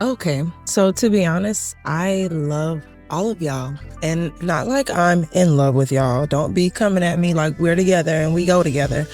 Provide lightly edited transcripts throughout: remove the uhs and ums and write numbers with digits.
Okay, so to be honest, I love all of y'all. And not like I'm in love with y'all. Don't be coming at me like we're together and we go together.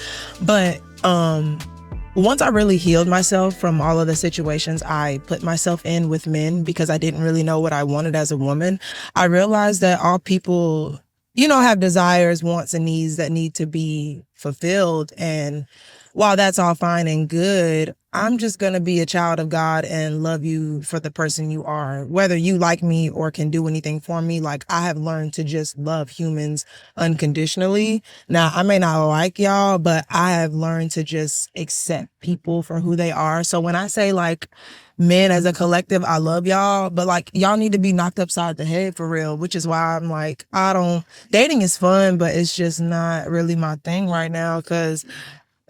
But once I really healed myself from all of the situations I put myself in with men because I didn't really know what I wanted as a woman, I realized that all people, have desires, wants, and needs that need to be fulfilled. And while that's all fine and good, I'm just going to be a child of God and love you for the person you are. Whether you like me or can do anything for me, like I have learned to just love humans unconditionally. Now, I may not like y'all, but I have learned to just accept people for who they are. So when I say like men as a collective, I love y'all, but like y'all need to be knocked upside the head for real, which is why I'm like, dating is fun, but it's just not really my thing right now because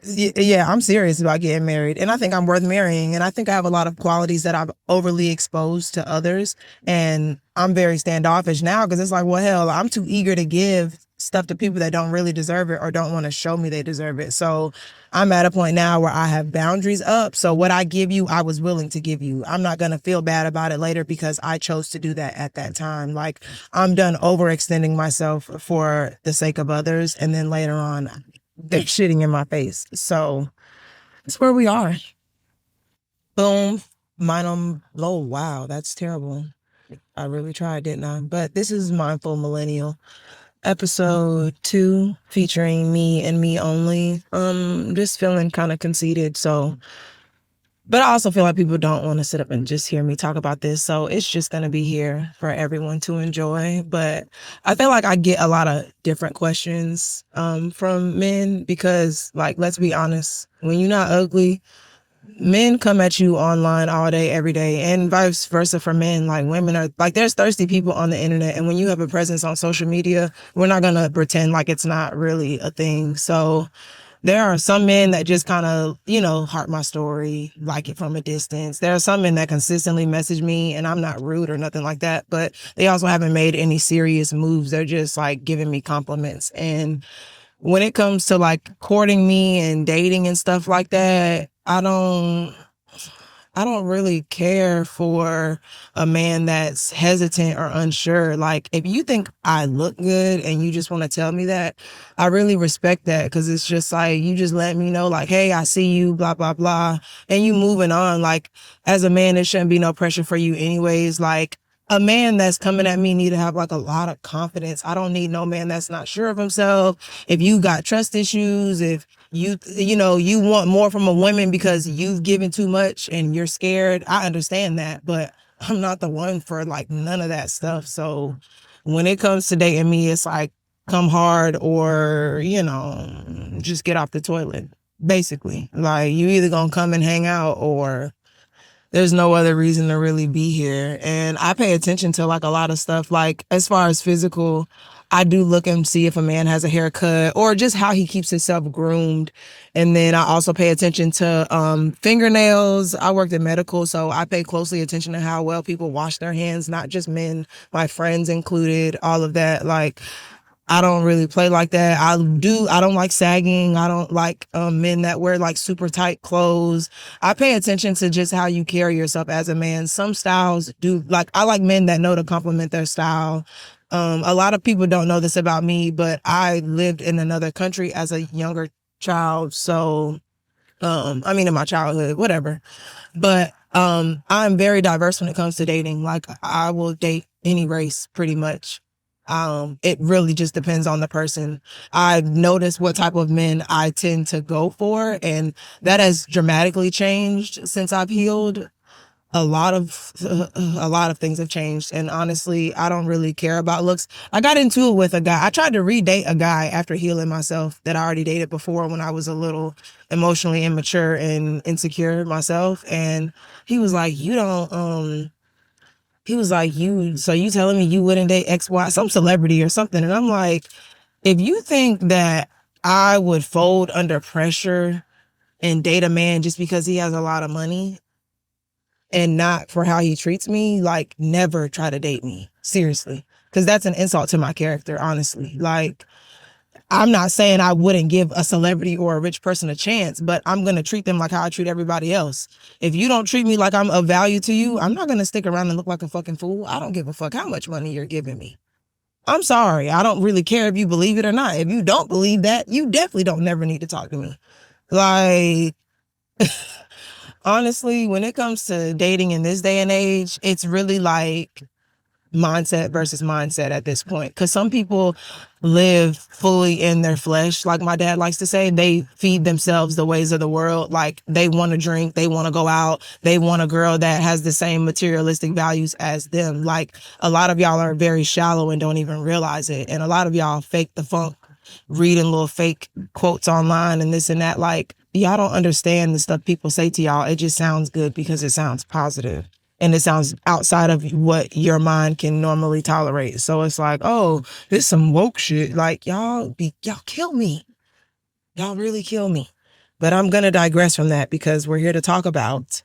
yeah, I'm serious about getting married and I think I'm worth marrying. And I think I have a lot of qualities that I've overly exposed to others. And I'm very standoffish now because it's like, well, hell, I'm too eager to give stuff to people that don't really deserve it or don't want to show me they deserve it. So I'm at a point now where I have boundaries up. So what I give you, I was willing to give you. I'm not going to feel bad about it later because I chose to do that at that time. Like I'm done overextending myself for the sake of others. And then later on, they're shitting in my face. So that's where we are. Boom. Mine on low. Wow, that's terrible. I really tried, didn't I? But this is Mindful Millennial, episode 2, featuring me and me only. Just feeling kind of conceited. So, but I also feel like people don't want to sit up and just hear me talk about this. So it's just going to be here for everyone to enjoy. But I feel like I get a lot of different questions from men because, like, let's be honest, when you're not ugly, men come at you online all day, every day, and vice versa for men. Like women are like, there's thirsty people on the internet. And when you have a presence on social media, we're not going to pretend like it's not really a thing. So there are some men that just kind of, heart my story, like it from a distance. There are some men that consistently message me and I'm not rude or nothing like that, but they also haven't made any serious moves. They're just like giving me compliments. And when it comes to like courting me and dating and stuff like that, I don't really care for a man that's hesitant or unsure. Like, if you think I look good and you just want to tell me that, I really respect that because it's just like, you just let me know, like, hey, I see you, blah, blah, blah. And you moving on. Like, as a man, there shouldn't be no pressure for you anyways. Like, a man that's coming at me need to have like a lot of confidence. I don't need no man that's not sure of himself. If you got trust issues, if you want more from a woman because you've given too much and you're scared, I understand that, but I'm not the one for like none of that stuff. So when it comes to dating me, it's like come hard or just get off the toilet, basically. Like you either gonna come and hang out or there's no other reason to really be here. And I pay attention to like a lot of stuff. Like as far as physical, I do look and see if a man has a haircut or just how he keeps himself groomed. And then I also pay attention to fingernails. I worked in medical, so I pay closely attention to how well people wash their hands, not just men, my friends included, all of that. Like I don't really play like that. I don't like sagging. I don't like men that wear like super tight clothes. I pay attention to just how you carry yourself as a man. Some styles do, like, I like men that know to compliment their style. A lot of people don't know this about me, but I lived in another country as a younger child. So, in my childhood, whatever. But I'm very diverse when it comes to dating. Like I will date any race pretty much. It really just depends on the person. I've noticed what type of men I tend to go for, and that has dramatically changed since I've healed. A lot of things have changed, and honestly, I don't really care about looks. I got into it with a guy. I tried to redate a guy after healing myself that I already dated before when I was a little emotionally immature and insecure myself, and he was like, "You don't." He was like, so you telling me you wouldn't date XY, some celebrity or something? And I'm like, if you think that I would fold under pressure and date a man just because he has a lot of money and not for how he treats me, like never try to date me. Seriously. Because that's an insult to my character, honestly. Like, I'm not saying I wouldn't give a celebrity or a rich person a chance, but I'm going to treat them like how I treat everybody else. If you don't treat me like I'm of value to you, I'm not going to stick around and look like a fucking fool. I don't give a fuck how much money you're giving me. I'm sorry. I don't really care if you believe it or not. If you don't believe that, you definitely don't never need to talk to me. Like, honestly, when it comes to dating in this day and age, it's really like mindset versus mindset at this point. Because some people live fully in their flesh. Like my dad likes to say, they feed themselves the ways of the world. Like they want to drink, they want to go out, they want a girl that has the same materialistic values as them. Like a lot of y'all are very shallow and don't even realize it. And a lot of y'all fake the funk, reading little fake quotes online and this and that. Like y'all don't understand the stuff people say to y'all. It just sounds good because it sounds positive. And it sounds outside of what your mind can normally tolerate. So it's like, oh, this is some woke shit. Like, y'all kill me. Y'all really kill me. But I'm going to digress from that because we're here to talk about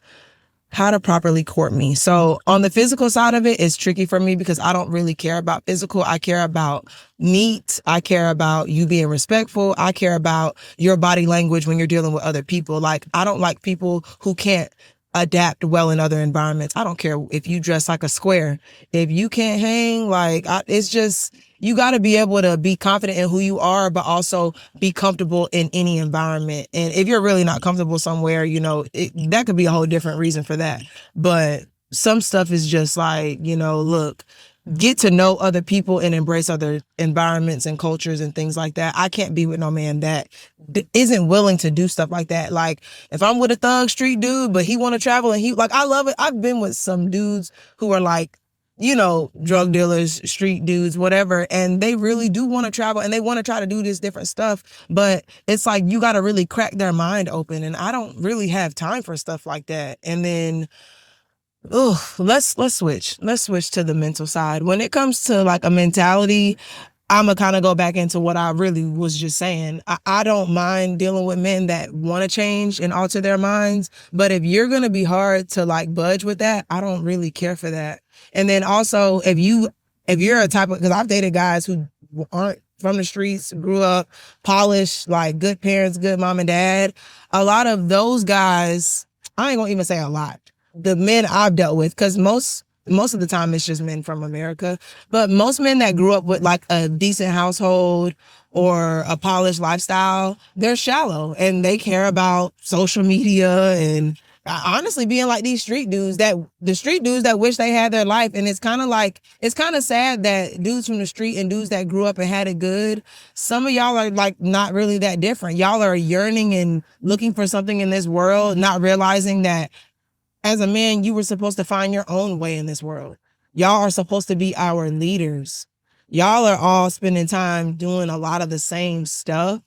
how to properly court me. So on the physical side of it, it's tricky for me because I don't really care about physical. I care about neat. I care about you being respectful. I care about your body language when you're dealing with other people. Like, I don't like people who can't adapt well in other environments. I don't care if you dress like a square. If you can't hang, like, it's just, you got to be able to be confident in who you are, but also be comfortable in any environment. And if you're really not comfortable somewhere, you know, that could be a whole different reason for that. But some stuff is just like, you know, look, get to know other people and embrace other environments and cultures and things like that. I can't be with no man that isn't willing to do stuff like that. Like if I'm with a thug street dude, but he want to travel and he like, I love it. I've been with some dudes who are like, you know, drug dealers, street dudes, whatever. And they really do want to travel and they want to try to do this different stuff. But it's like, you got to really crack their mind open. And I don't really have time for stuff like that. And then, let's switch. Let's switch to the mental side. When it comes to like a mentality, I'm going to kind of go back into what I really was just saying. I don't mind dealing with men that want to change and alter their minds. But if you're going to be hard to like budge with that, I don't really care for that. And then also if you're a type of, because I've dated guys who aren't from the streets, grew up polished, like good parents, good mom and dad. A lot of those guys, I ain't going to even say a lot. The men I've dealt with, because most of the time it's just men from America, but most men that grew up with like a decent household or a polished lifestyle, they're shallow and they care about social media and honestly being like these street dudes that wish they had their life. And it's kind of sad that dudes from the street and dudes that grew up and had it good, some of y'all are like not really that different. Y'all are yearning and looking for something in this world, not realizing that as a man, you were supposed to find your own way in this world. Y'all are supposed to be our leaders. Y'all are all spending time doing a lot of the same stuff.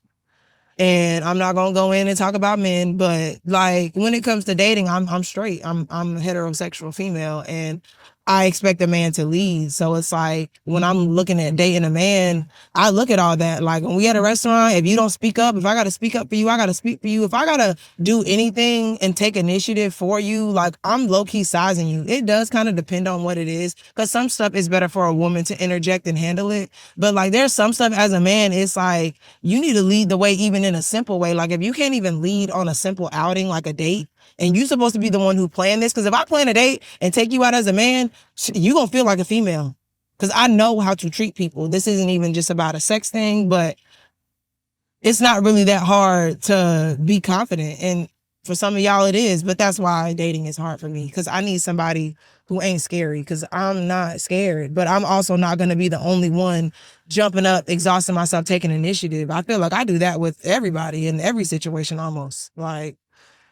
And I'm not going to go in and talk about men, but like when it comes to dating, I'm straight. I'm a heterosexual female and I expect a man to lead. So it's like when I'm looking at dating a man, I look at all that. Like when we at a restaurant, if you don't speak up, if I got to speak up for you, I got to speak for you. If I got to do anything and take initiative for you, like I'm low key sizing you. It does kind of depend on what it is, because some stuff is better for a woman to interject and handle it. But like there's some stuff as a man, it's like you need to lead the way even in a simple way. Like if you can't even lead on a simple outing like a date, and you're supposed to be the one who planned this, because if I plan a date and take you out as a man, you gonna feel like a female. Because I know how to treat people. This isn't even just about a sex thing, but it's not really that hard to be confident. And for some of y'all it is, but that's why dating is hard for me, because I need somebody who ain't scary, because I'm not scared, but I'm also not going to be the only one jumping up, exhausting myself, taking initiative. I feel like I do that with everybody in every situation almost. Like,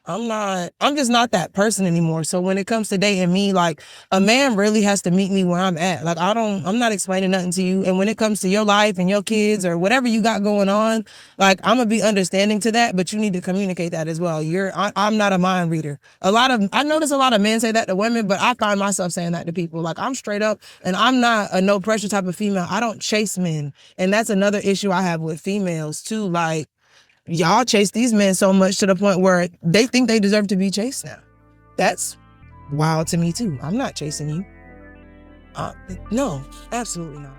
I'm just not that person anymore. So when it comes to dating me, like a man really has to meet me where I'm at. Like I'm not explaining nothing to you. And when it comes to your life and your kids or whatever you got going on, like I'm gonna be understanding to that, but you need to communicate that as well. I'm not a mind reader. I notice a lot of men say that to women, but I find myself saying that to people. Like I'm straight up and I'm not a no pressure type of female. I don't chase men. And that's another issue I have with females too. Like, y'all chase these men so much to the point where they think they deserve to be chased now. That's wild to me too. I'm not chasing you. No, absolutely not.